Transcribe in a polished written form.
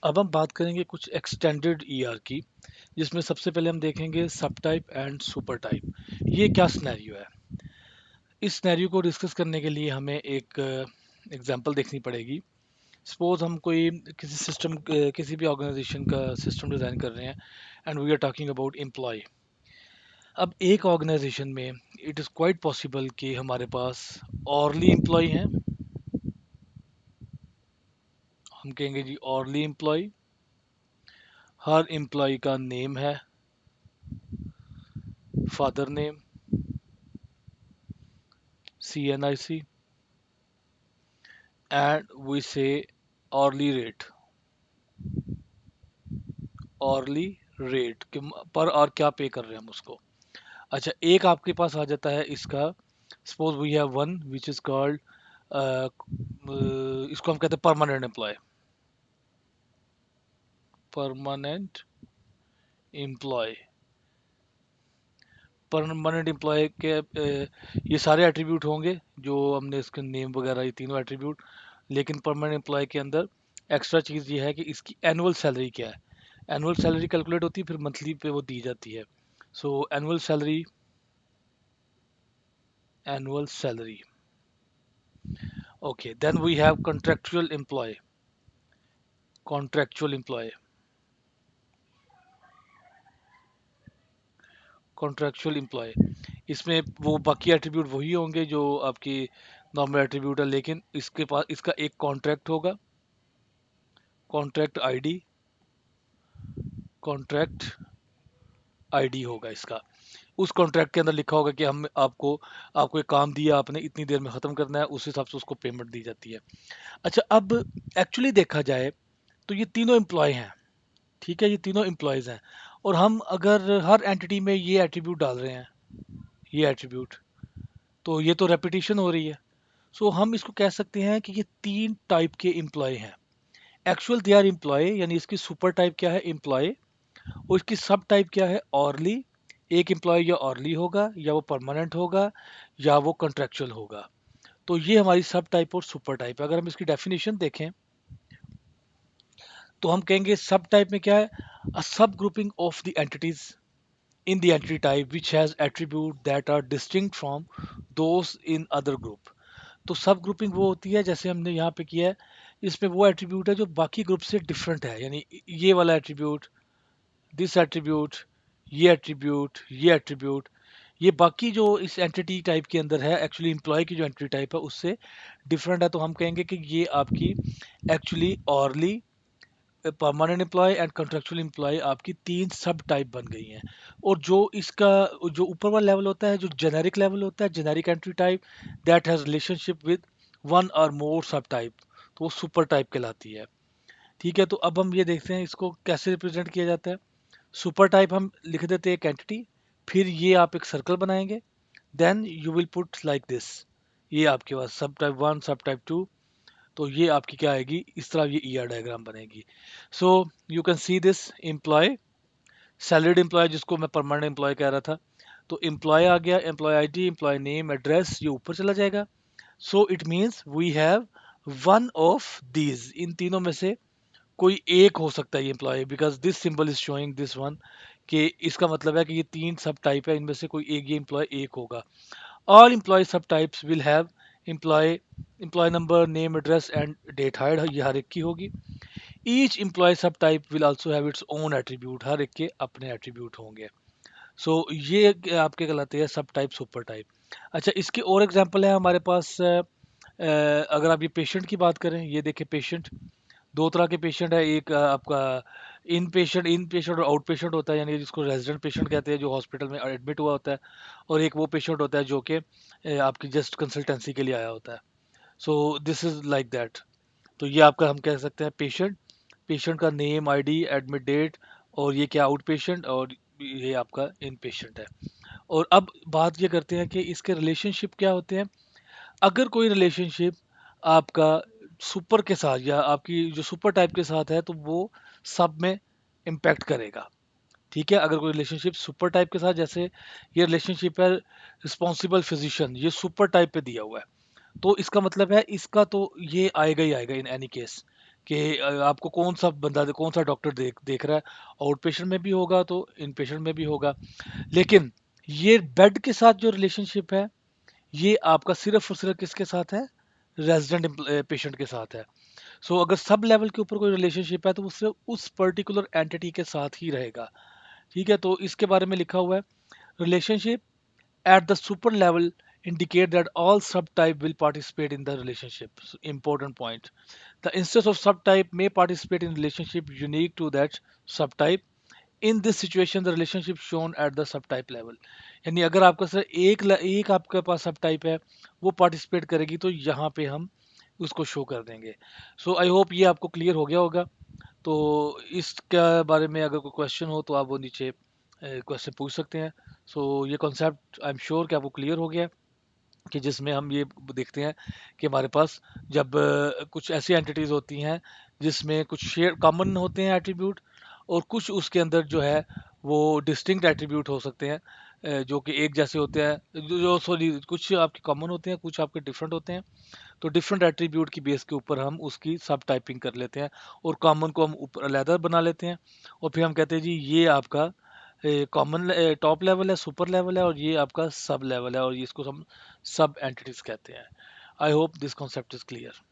अब हम बात करेंगे कुछ एक्सटेंडेड ईआर की, जिसमें सबसे पहले हम देखेंगे सब टाइप एंड सुपर टाइप। ये क्या सिनेरियो है? इस सिनेरियो को डिस्कस करने के लिए हमें एक एग्जांपल देखनी पड़ेगी। सपोज हम कोई किसी सिस्टम, किसी भी ऑर्गेनाइजेशन का सिस्टम डिज़ाइन कर रहे हैं and we are talking about employee. अब एक ऑर्गेनाइजेशन में इट इज़ क्वाइट पॉसिबल कि हमारे पास ऑरली एम्प्लॉय हैं। हम कहेंगे जी ऑरली एम्प्लॉय। हर एम्प्लॉय का नेम है, father name, CNIC, and we say hourly rate, hourly rate कि पर और क्या पे कर रहे हैं हम उसको। अच्छा, एक आपके पास आ जाता है इसका, suppose we have one which is called, इसको हम कहते हैं permanent employee. Permanent employee, permanent employee के ये सारे एट्रीब्यूट होंगे जो हमने इसके नेम वगैरह, ये तीनों एट्रीब्यूट। लेकिन परमानेंट एम्प्लॉय के अंदर एक्स्ट्रा चीज़ ये है कि इसकी एनुअल सैलरी क्या है। एनुअल सैलरी कैलकुलेट होती है, फिर मंथली पे वो दी जाती है। So annual salary, annual salary. Okay, then we have contractual employee. Contractual employee, contractual employee, इसमें वो बाकी एट्रीब्यूट वही होंगे जो आपकी नॉर्मल एट्रीब्यूट है, लेकिन इसके पास इसका एक कॉन्ट्रैक्ट होगा, कॉन्ट्रैक्ट आईडी, कॉन्ट्रैक्ट आईडी होगा इसका। उस कॉन्ट्रैक्ट के अंदर लिखा होगा कि हम आपको आपको एक काम दिया, आपने इतनी देर में ख़त्म करना है, उस हिसाब से उसको पेमेंट दी जाती है। अच्छा, अब एक्चुअली देखा जाए तो ये तीनों एम्प्लॉय हैं। ठीक है, ये तीनों एम्प्लॉयज़ हैं, और हम अगर हर एंटिटी में ये एट्रीब्यूट डाल रहे हैं, ये एट्रीब्यूट, तो ये तो रेपिटेशन हो रही है। सो हम इसको कह सकते हैं कि ये तीन टाइप के एम्प्लॉय हैं। एक्चुअल दे आर एम्प्लॉय, यानी इसकी सुपर टाइप क्या है, एम्प्लॉय। और इसकी सब टाइप क्या है, ऑरली। एक एम्प्लॉय या ऑरली होगा, या वो परमानेंट होगा, या वो कॉन्ट्रेक्चुअल होगा। तो ये हमारी सब टाइप और सुपर टाइप है। अगर हम इसकी डेफिनेशन देखें तो हम कहेंगे सब टाइप में क्या है, a sub grouping of the entities in the entity type which has attribute that are distinct from those in other group। तो सब ग्रुपिंग वो होती है, जैसे हमने यहाँ पे किया है, इसमें वो एट्रीब्यूट है जो बाकी ग्रुप से डिफरेंट है, यानी ये वाला एट्रीब्यूट, दिस एट्रीब्यूट, ये एट्रीब्यूट, ये एट्रीब्यूट, ये बाकी जो इस एंटिटी टाइप के अंदर है, एक्चुअली एम्प्लॉय की जो एंटिटी टाइप है उससे डिफरेंट है। तो हम कहेंगे कि ये आपकी actually orally, permanent employee and contractual employee आपकी तीन सब टाइप बन गई हैं। और जो इसका जो ऊपर वाला लेवल होता है, जो जेनेरिक लेवल होता है, generic entry type that has relationship with one और मोर सब टाइप, तो वो सुपर टाइप कहलाती है। ठीक है, तो अब हम ये देखते हैं इसको कैसे रिप्रेजेंट किया जाता है। सुपर टाइप हम लिख देते हैं एक एंटिटी, फिर ये आप एक सर्कल बनाएंगे, then you will put like this, ये आपके पास sub type one, sub type two. तो ये आपकी क्या आएगी, इस तरह ये ईआर डायग्राम बनेगी। So you can see this employee, salaried employee जिसको मैं परमानेंट एम्प्लॉय कह रहा था। तो एम्प्लॉय आ गया, employee ID, employee name, address, ये ऊपर चला जाएगा। So it means we have one of these, इन तीनों में से कोई एक हो सकता है ये employee, because this symbol is showing this one, कि इसका मतलब है कि ये तीन सब टाइप है, इनमें से कोई एक, ये एम्प्लॉय एक होगा। All employee sub types will have employee, employee number, name, address and date hired, ये हर एक की होगी। Each employee sub type will also have its own attribute, हर एक के अपने एट्रीब्यूट होंगे। सो ये आपके कहलाते हैं सब टाइप, सुपर टाइप। अच्छा, इसके और एग्जांपल है हमारे पास। अगर आप ये पेशेंट की बात करें, ये देखें पेशेंट, दो तरह के पेशेंट है। एक आपका इन पेशेंट और आउट पेशेंट होता है, यानी जिसको रेजिडेंट पेशेंट कहते हैं, जो हॉस्पिटल में एडमिट हुआ होता है। और एक वो पेशेंट होता है जो कि आपकी जस्ट कंसल्टेंसी के लिए आया होता है। So this is like that. तो ये आपका हम कह सकते हैं पेशेंट, पेशेंट का नेम, आईडी, एडमिट डेट, और ये क्या आउट पेशेंट, और ये आपका इन पेशेंट है। और अब बात ये करते हैं कि इसके रिलेशनशिप क्या होते हैं। अगर कोई रिलेशनशिप आपका सुपर के साथ या आपकी जो सुपर टाइप के साथ है, तो वो सब में इम्पैक्ट करेगा। ठीक है, अगर कोई रिलेशनशिप सुपर टाइप के साथ, जैसे ये रिलेशनशिप है रिस्पॉन्सिबल फिजिशियन, ये सुपर टाइप पे दिया हुआ है, तो इसका मतलब है इसका तो ये आएगा ही आएगा इन एनी केस, कि आपको कौन सा बंदा कौन सा डॉक्टर देख देख रहा है। आउट पेशेंट में भी होगा तो इन पेशेंट में भी होगा। लेकिन ये बेड के साथ जो रिलेशनशिप है, ये आपका सिर्फ और सिर्फ किसके साथ है? रेजिडेंट पेशेंट के साथ है। सो अगर सब लेवल के ऊपर कोई रिलेशनशिप है तो वो सिर्फ उस पर्टिकुलर एंटिटी के साथ ही रहेगा। ठीक है, तो इसके बारे में लिखा हुआ है, relationship at the super level indicate that all subtype will participate in the relationship. Important point. The instance of subtype may participate in relationship unique to that subtype. In this situation, the relationship shown at the subtype level. यानी अगर आपका sir एक आपके पास sub type है, वो participate करेगी तो यहाँ पे हम उसको शो कर देंगे। सो आई होप ये आपको क्लियर हो गया होगा। तो इसके बारे में अगर कोई क्वेश्चन हो तो आप वो नीचे क्वेश्चन पूछ सकते हैं। सो ये कॉन्सेप्ट आई एम श्योर कि आपको क्लियर हो गया है, कि जिसमें हम ये देखते हैं कि हमारे पास जब कुछ ऐसी एंटिटीज होती हैं जिसमें कुछ शेयर कॉमन होते हैं एट्रीब्यूट, और कुछ उसके अंदर जो है वो डिस्टिंक्ट एट्रीब्यूट हो सकते हैं, जो कि एक जैसे होते हैं, जो सॉरी कुछ आपके कॉमन होते हैं, कुछ आपके डिफरेंट होते हैं। तो डिफरेंट एट्रीब्यूट की बेस के ऊपर हम उसकी सब टाइपिंग कर लेते हैं, और कॉमन को हम ऊपर अलहदा बना लेते हैं, और फिर हम कहते हैं जी ये आपका कॉमन टॉप लेवल है, सुपर लेवल है, और ये आपका सब लेवल है, और ये इसको हम सब एंटिटीज कहते हैं। I hope this concept is clear.